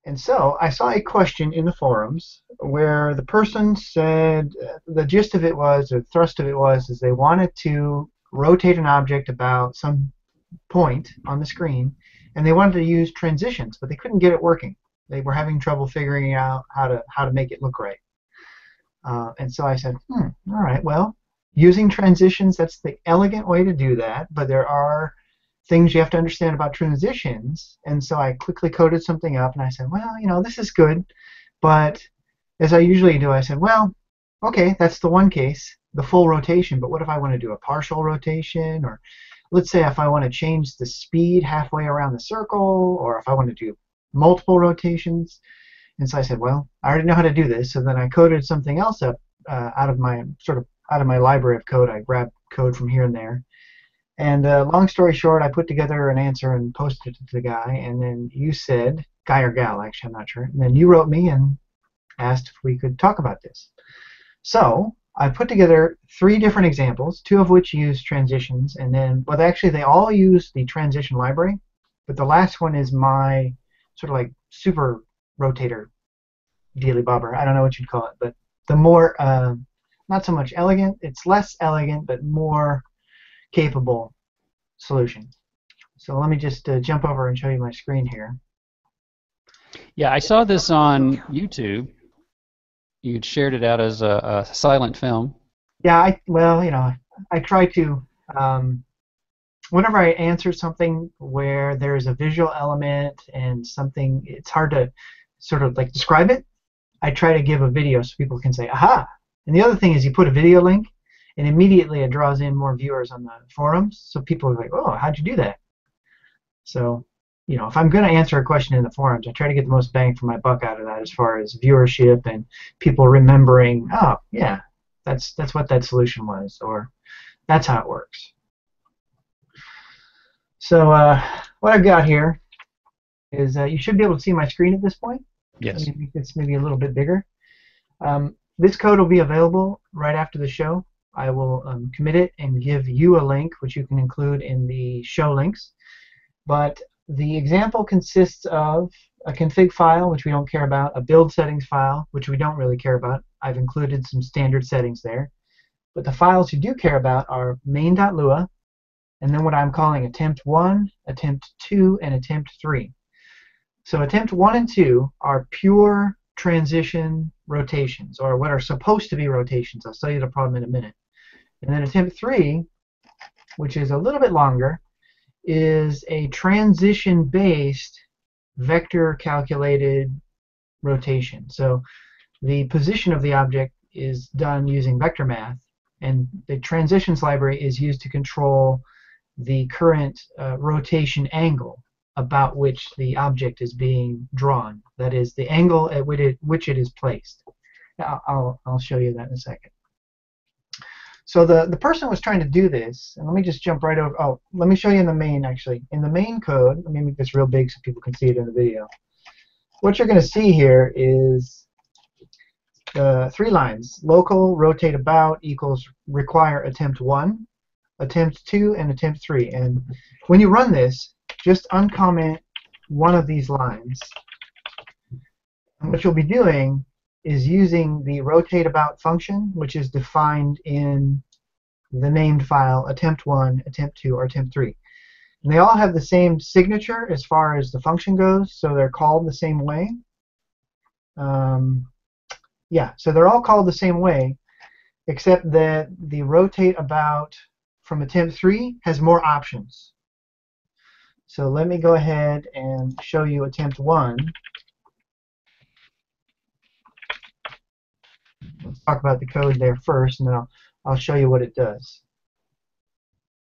And so I saw a question in the forums where the person said the gist of it was, or the thrust of it was, is they wanted to rotate an object about some point on the screen, and they wanted to use transitions, but they couldn't get it working. They were having trouble figuring out how to make it look right. And so I said, all right, well, using transitions, that's the elegant way to do that, but there are things you have to understand about transitions. And so I quickly coded something up, and I said, well, this is good, but as I usually do, I said, well, okay, that's the one case, the full rotation, but what if I want to do a partial rotation, or let's say if I want to change the speed halfway around the circle, or if I want to do multiple rotations. And so I said, well, I already know how to do this, so then I coded something else up out of my library of code. I grabbed code from here and there. And long story short, I put together an answer and posted it to the guy, and then you said, guy or gal, actually, I'm not sure, and then you wrote me and asked if we could talk about this. So I put together 3 different examples, 2 of which use transitions, and then, well, actually they all use the transition library, but the last one is my sort of like super rotator dealy bobber. I don't know what you'd call it, but the more, not so much elegant, it's less elegant, but more capable solution. So let me just jump over and show you my screen here. Yeah, I saw this on YouTube. You'd shared it out as a silent film. Yeah, I try to, whenever I answer something where there's a visual element and something, it's hard to sort of like describe it, I try to give a video so people can say, aha! And the other thing is you put a video link, and immediately it draws in more viewers on the forums, so people are like, oh, how'd you do that? So, if I'm going to answer a question in the forums, I try to get the most bang for my buck out of that as far as viewership and people remembering, oh, yeah, that's what that solution was, or that's how it works. So what I've got here is you should be able to see my screen at this point. Yes. It's maybe a little bit bigger. This code will be available right after the show. I will commit it and give you a link, which you can include in the show links. But the example consists of a config file, which we don't care about, a build settings file, which we don't really care about. I've included some standard settings there. But the files you do care about are main.lua, and then what I'm calling attempt 1, attempt 2, and attempt 3. So attempt 1 and 2 are pure transition rotations, or what are supposed to be rotations. I'll tell you the problem in a minute. And then attempt 3, which is a little bit longer, is a transition-based vector calculated rotation. So the position of the object is done using vector math, and the transitions library is used to control the current rotation angle about which the object is being drawn. That is, the angle at which it is placed. I'll show you that in a second. So the person was trying to do this, and let me just jump right over. Oh, let me show you in the main, actually. In the main code, let me make this real big so people can see it in the video. What you're going to see here is 3 lines. Local rotate about equals require attempt 1, attempt 2, and attempt 3. And when you run this, just uncomment one of these lines. And what you'll be doing is using the rotate about function, which is defined in the named file attempt 1, attempt 2, or attempt 3. And they all have the same signature as far as the function goes, so they're called the same way. Yeah, so they're all called the same way, except that the rotate about from attempt 3 has more options. So let me go ahead and show you attempt 1. Let's talk about the code there first, and then I'll show you what it does.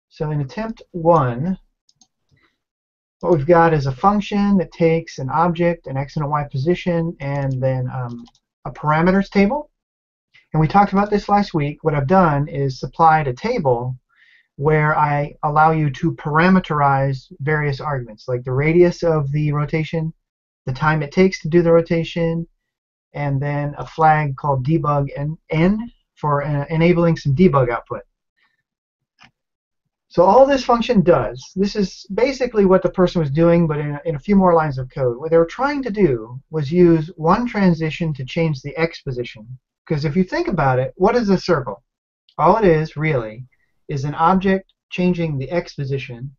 So in attempt 1, what we've got is a function that takes an object, an x and a y position, and then a parameters table. And we talked about this last week. What I've done is supplied a table where I allow you to parameterize various arguments, like the radius of the rotation, the time it takes to do the rotation, and then a flag called debug and n for enabling some debug output. So all this function does, this is basically what the person was doing, but in a few more lines of code. What they were trying to do was use one transition to change the x position. Because if you think about it, what is a circle? All it is, really, is an object changing the x position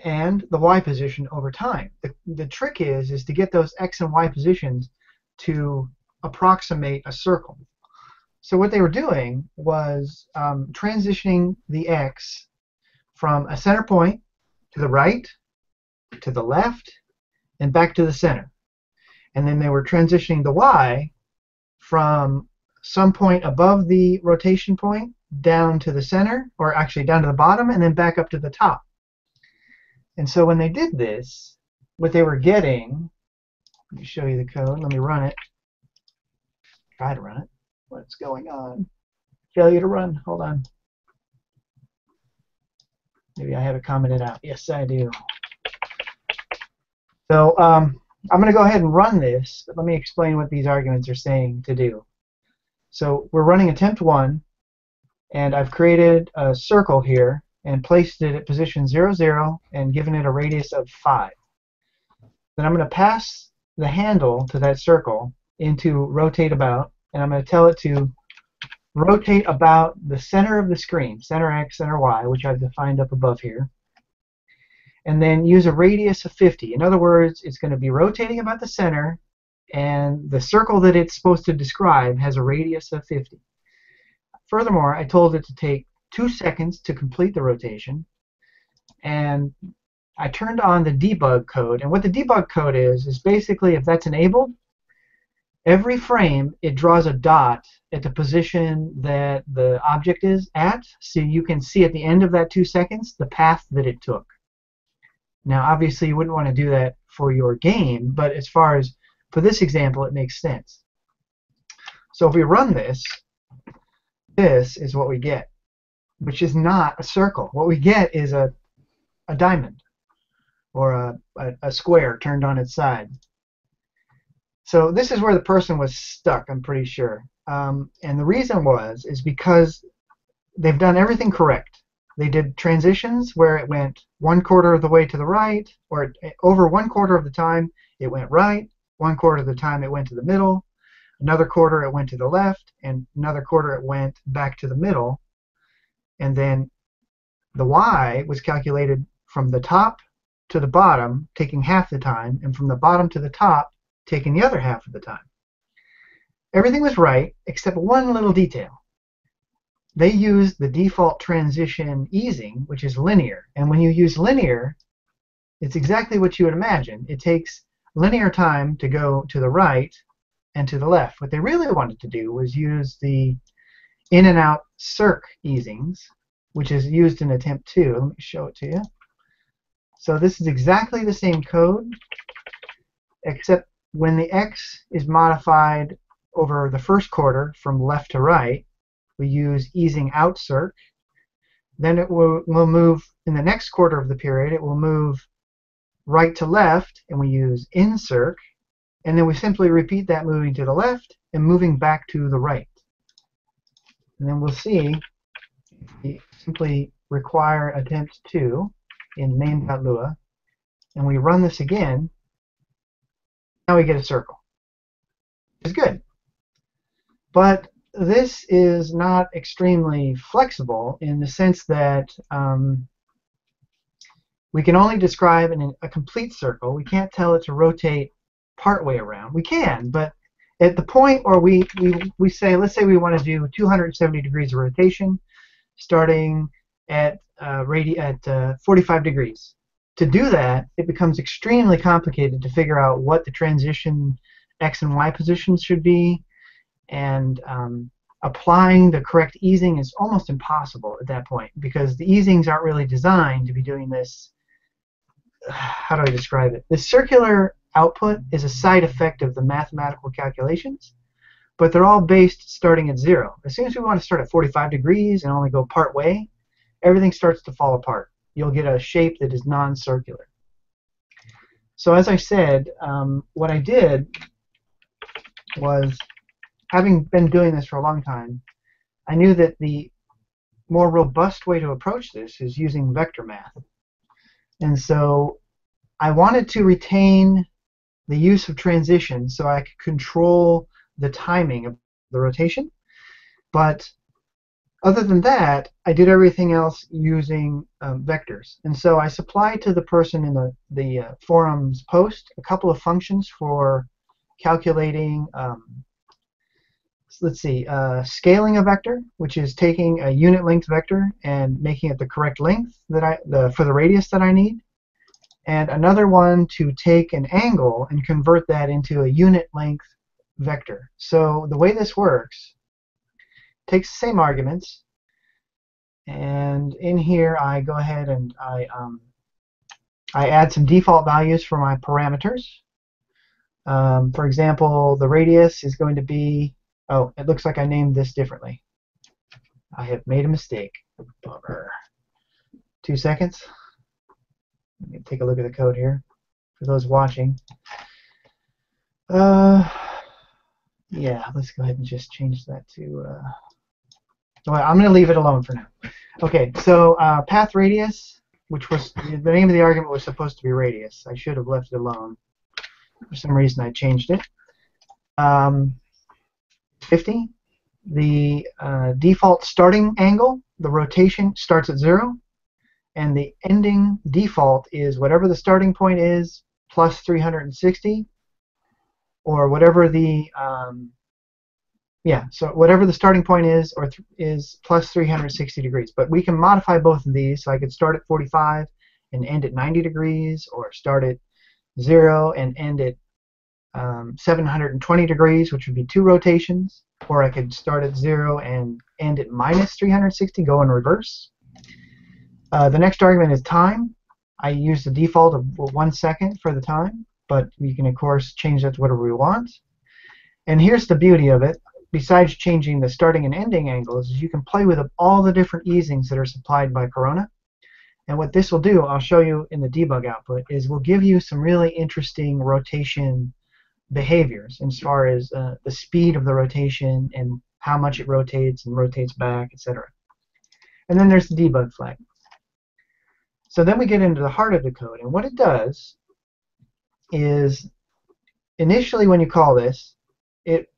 and the y position over time. The trick is to get those x and y positions to approximate a circle. So what they were doing was transitioning the x from a center point to the right, to the left, and back to the center. And then they were transitioning the y from some point above the rotation point down to the center, or actually down to the bottom, and then back up to the top. And so when they did this, what they were getting, let me show you the code, let me run it. Try to run it. What's going on? Failure to run, hold on. Maybe I have it commented out. Yes, I do. So I'm going to go ahead and run this, but let me explain what these arguments are saying to do. So we're running attempt 1, and I've created a circle here and placed it at position 0, 0, and given it a radius of 5. Then I'm going to pass the handle to that circle into rotate about, and I'm going to tell it to rotate about the center of the screen, center X, center Y, which I've defined up above here, and then use a radius of 50. In other words, it's going to be rotating about the center, and the circle that it's supposed to describe has a radius of 50. Furthermore, I told it to take 2 seconds to complete the rotation, and I turned on the debug code. And what the debug code is basically, if that's enabled, every frame it draws a dot at the position that the object is at, so you can see at the end of that 2 seconds the path that it took. Now obviously you wouldn't want to do that for your game, but as far as for this example it makes sense. So if we run this, this is what we get, which is not a circle. What we get is a diamond, or a square turned on its side. So this is where the person was stuck, I'm pretty sure. And the reason is because they've done everything correct. They did transitions where it went 1/4 of the way to the right, or over 1/4 of the time it went right, 1/4 of the time it went to the middle, another quarter it went to the left, and another quarter it went back to the middle. And then the y was calculated from the top to the bottom, taking half the time, and from the bottom to the top, taking the other half of the time. Everything was right except one little detail. They used the default transition easing, which is linear. And when you use linear, it's exactly what you would imagine. It takes linear time to go to the right and to the left. What they really wanted to do was use the in and out circ easings, which is used in attempt 2. Let me show it to you. So this is exactly the same code, except when the x is modified over the first quarter from left to right, we use easing out circ. Then it will move in the next quarter of the period, it will move right to left, and we use in circ. And then we simply repeat that, moving to the left and moving back to the right. And then we'll see, we simply require attempt 2 in main.lua, and we run this again. Now we get a circle. It's good. But this is not extremely flexible in the sense that we can only describe a complete circle. We can't tell it to rotate part way around. We can, but at the point where we say, let's say we want to do 270 degrees of rotation, starting at 45 degrees. To do that, it becomes extremely complicated to figure out what the transition x and y positions should be, and applying the correct easing is almost impossible at that point, because the easings aren't really designed to be doing this. How do I describe it? The circular output is a side effect of the mathematical calculations, but they're all based starting at 0. As soon as we want to start at 45 degrees and only go part way, everything starts to fall apart. You'll get a shape that is non-circular. So as I said, what I did was, having been doing this for a long time, I knew that the more robust way to approach this is using vector math. And so I wanted to retain the use of transition so I could control the timing of the rotation. But other than that, I did everything else using vectors. And so I supplied to the person in the forums post a couple of functions for calculating, let's see, scaling a vector, which is taking a unit length vector and making it the correct length that for the radius that I need. And another one to take an angle and convert that into a unit length vector. So the way this works, takes the same arguments, and in here I go ahead and I add some default values for my parameters. For example, the radius is going to be, oh, it looks like I named this differently. I have made a mistake. Bummer. 2 seconds. Let me take a look at the code here for those watching. Yeah, let's go ahead and just change that to. Well, I'm going to leave it alone for now. Okay, so path radius, which was the name of the argument was supposed to be radius. I should have left it alone. For some reason, I changed it. 50. The default starting angle, the rotation starts at 0, and the ending default is whatever the starting point is plus 360, or whatever the so whatever the starting point is is plus 360 degrees. But we can modify both of these, so I could start at 45 and end at 90 degrees, or start at 0 and end at 720 degrees, which would be 2 rotations, or I could start at 0 and end at minus 360, go in reverse. The next argument is time. I use the default of 1 second for the time, but we can of course change that to whatever we want. And here's the beauty of it. Besides changing the starting and ending angles, is you can play with all the different easings that are supplied by Corona. And what this will do, I'll show you in the debug output, is we'll give you some really interesting rotation behaviors as far as the speed of the rotation and how much it rotates and rotates back, etc. And then there's the debug flag. So then we get into the heart of the code, and what it does is initially when you call this, it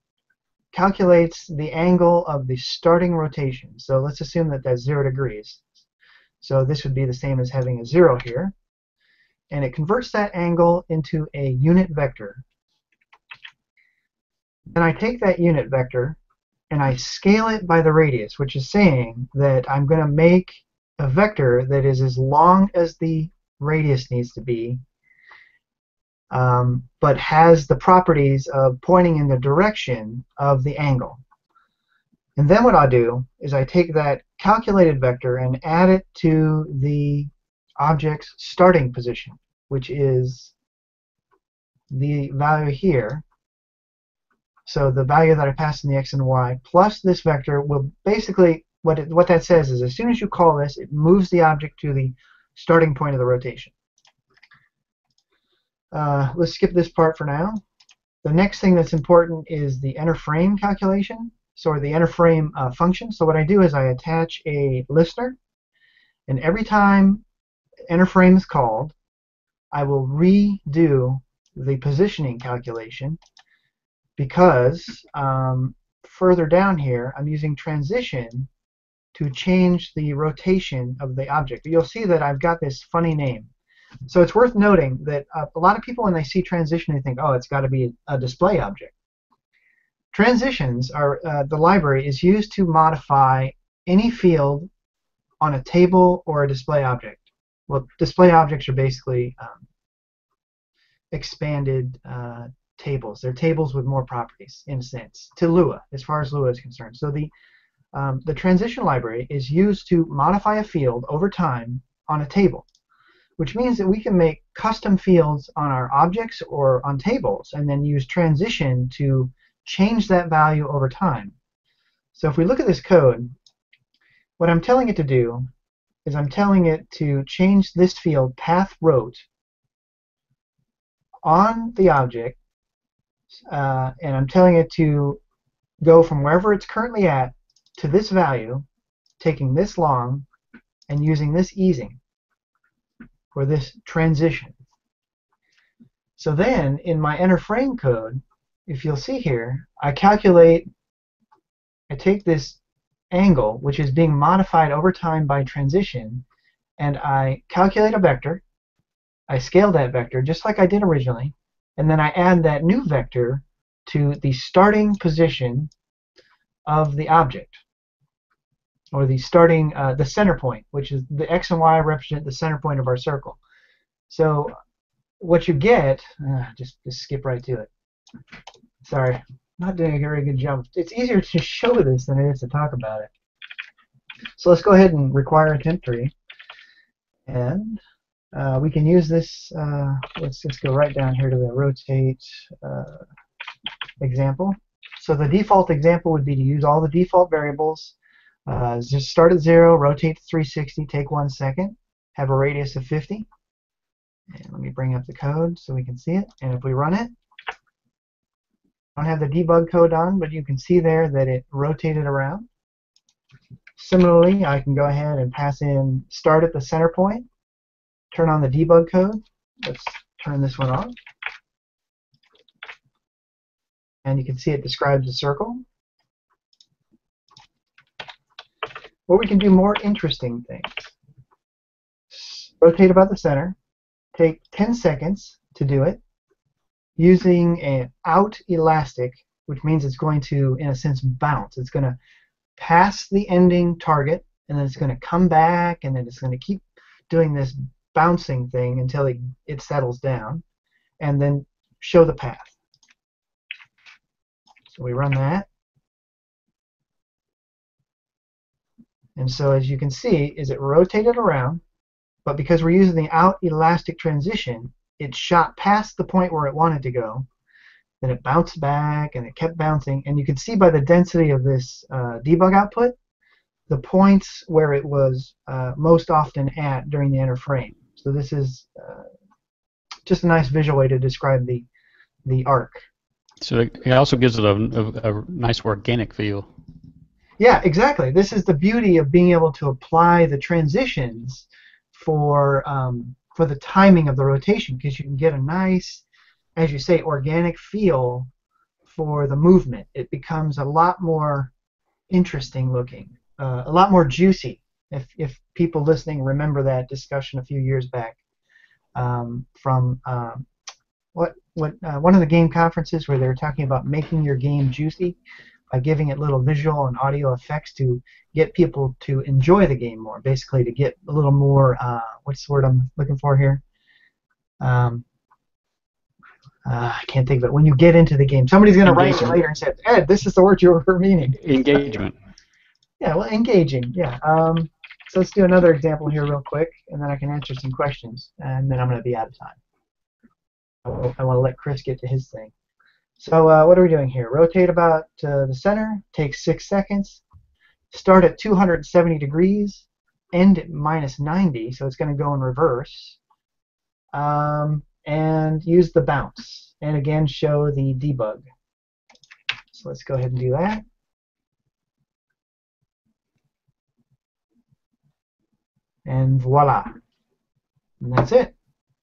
calculates the angle of the starting rotation. So let's assume that that's 0 degrees. So this would be the same as having a 0 here. And it converts that angle into a unit vector. Then I take that unit vector and I scale it by the radius, which is saying that I'm going to make a vector that is as long as the radius needs to be, but has the properties of pointing in the direction of the angle. And then what I do is I take that calculated vector and add it to the object's starting position, which is the value here. So the value that I passed in the x and y plus this vector will basically, what that says is as soon as you call this, it moves the object to the starting point of the rotation. Let's skip this part for now. The next thing that's important is the Innerframe calculation, so the Innerframe function. So what I do is I attach a listener, and every time Innerframe is called, I will redo the positioning calculation, because further down here I'm using transition to change the rotation of the object. You'll see that I've got this funny name. So it's worth noting that a lot of people, when they see transition, they think, oh, it's got to be a display object. Transitions are, the library is used to modify any field on a table or a display object. Well, display objects are basically expanded tables. They're tables with more properties, in a sense, to Lua, as far as Lua is concerned. So the transition library is used to modify a field over time on a table, which means that we can make custom fields on our objects or on tables and then use transition to change that value over time. So if we look at this code, what I'm telling it to do is I'm telling it to change this field path rote on the object, and I'm telling it to go from wherever it's currently at to this value taking this long and using this easing for this transition. So then in my Innerframe code, if you'll see here, I take this angle, which is being modified over time by transition, and I calculate a vector. I scale that vector just like I did originally, and then I add that new vector to the starting position of the object, or the starting, the center point, which is the X and Y represent the center point of our circle. So what you get, just skip right to it. Sorry, not doing a very good job. It's easier to show this than it is to talk about it. So let's go ahead and require attempt 3. And we can use this, let's just go right down here to the rotate example. So the default example would be to use all the default variables. Just start at 0, rotate to 360, take 1 second, have a radius of 50. And let me bring up the code so we can see it. And if we run it, I don't have the debug code on, but you can see there that it rotated around. Similarly, I can go ahead and pass in start at the center point, turn on the debug code. Let's turn this one on. And you can see it describes a circle. Or we can do more interesting things. Rotate about the center. Take 10 seconds to do it using an out elastic, which means it's going to, in a sense, bounce. It's going to pass the ending target, and then it's going to come back, and then it's going to keep doing this bouncing thing until it settles down, and then show the path. So we run that. And so as you can see, is it rotated around, but because we're using the out elastic transition, it shot past the point where it wanted to go, then it bounced back, and it kept bouncing, and you can see by the density of this debug output, the points where it was most often at during the Innerframe. So this is just a nice visual way to describe the arc. So it also gives it a nice organic feel. Yeah, exactly. This is the beauty of being able to apply the transitions for the timing of the rotation, because you can get a nice, as you say, organic feel for the movement. It becomes a lot more interesting looking, a lot more juicy. If people listening remember that discussion a few years back from one of the game conferences where they were talking about making your game juicy by giving it little visual and audio effects to get people to enjoy the game more, basically to get a little more, what's the word I'm looking for here? I can't think of it. When you get into the game, somebody's going to write you later and say, Ed, this is the word you were meaning. Engagement. Yeah, well, engaging, yeah. So let's do another example here real quick, and then I can answer some questions, and then I'm going to be out of time. I want to let Chris get to his thing. So what are we doing here? Rotate about the center, take 6 seconds, start at 270 degrees, end at -90, so it's going to go in reverse, and use the bounce, and again show the debug. So let's go ahead and do that. And voila. And that's it.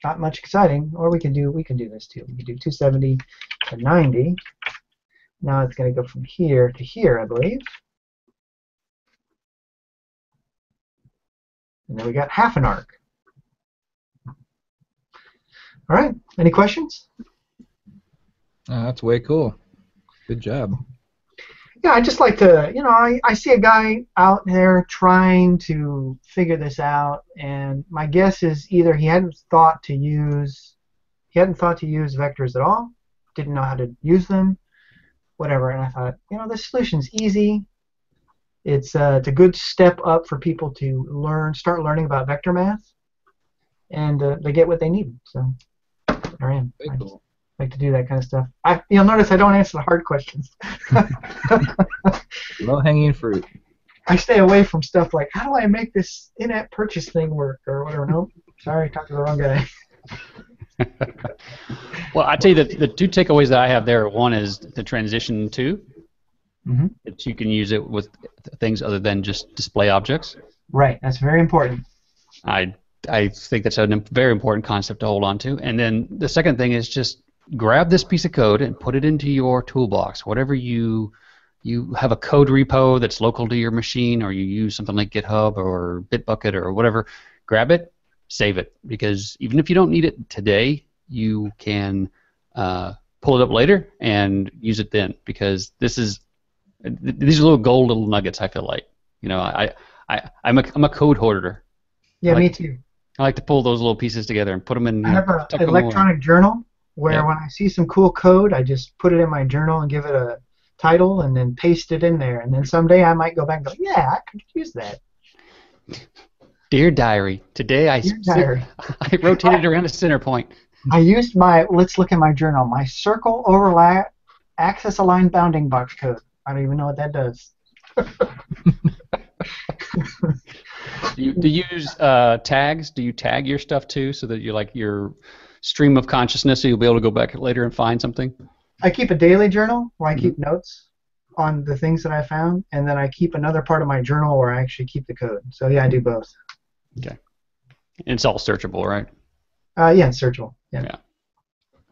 Not much exciting. Or we can do this too. We can do 270 to 90. Now it's going to go from here to here, I believe. And then we got half an arc. All right. Any questions? That's way cool. Good job. Yeah, I just like to, I see a guy out there trying to figure this out, and my guess is either he hadn't thought to use vectors at all, didn't know how to use them, whatever. And I thought, this solution's easy. It's a good step up for people to start learning about vector math, and they get what they need. So there I am. Very cool. Like to do that kind of stuff. You'll notice I don't answer the hard questions. Low-hanging fruit. I stay away from stuff like, how do I make this in-app purchase thing work, or whatever. Nope. Sorry, talked to the wrong guy. Well, I tell you, the two takeaways that I have there, one is the transition to. Hmm. that you can use it with things other than just display objects. Right. That's very important. I I think that's a very important concept to hold on to. And then the second thing is just grab this piece of code and put it into your toolbox. Whatever you have a code repo that's local to your machine, or you use something like GitHub or Bitbucket or whatever, grab it, save it, because even if you don't need it today, you can pull it up later and use it then, because these are little nuggets. I feel like, I'm a code hoarder. Yeah, me too. I like to pull those little pieces together and put them in. I have an tuck them electronic journal where Yep. when I see some cool code, I just put it in my journal and give it a title and then paste it in there. And then someday I might go back and go, yeah, I could use that. Dear diary, today Dear diary. I rotated around a center point. I used let's look at my journal, my circle overlap axis aligned bounding box code. I don't even know what that does. Do you use tags? Do you tag your stuff too, so that you like your stream of consciousness, so you'll be able to go back later and find something? I keep a daily journal where I keep notes on the things that I found, and then I keep another part of my journal where I actually keep the code. So yeah, I do both. Okay. And it's all searchable, right? Yeah, it's searchable. Yeah.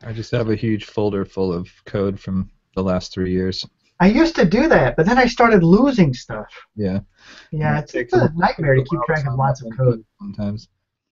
I just have a huge folder full of code from the last 3 years. I used to do that, but then I started losing stuff. Yeah. Yeah, it's a nightmare to keep track of lots of code. Sometimes.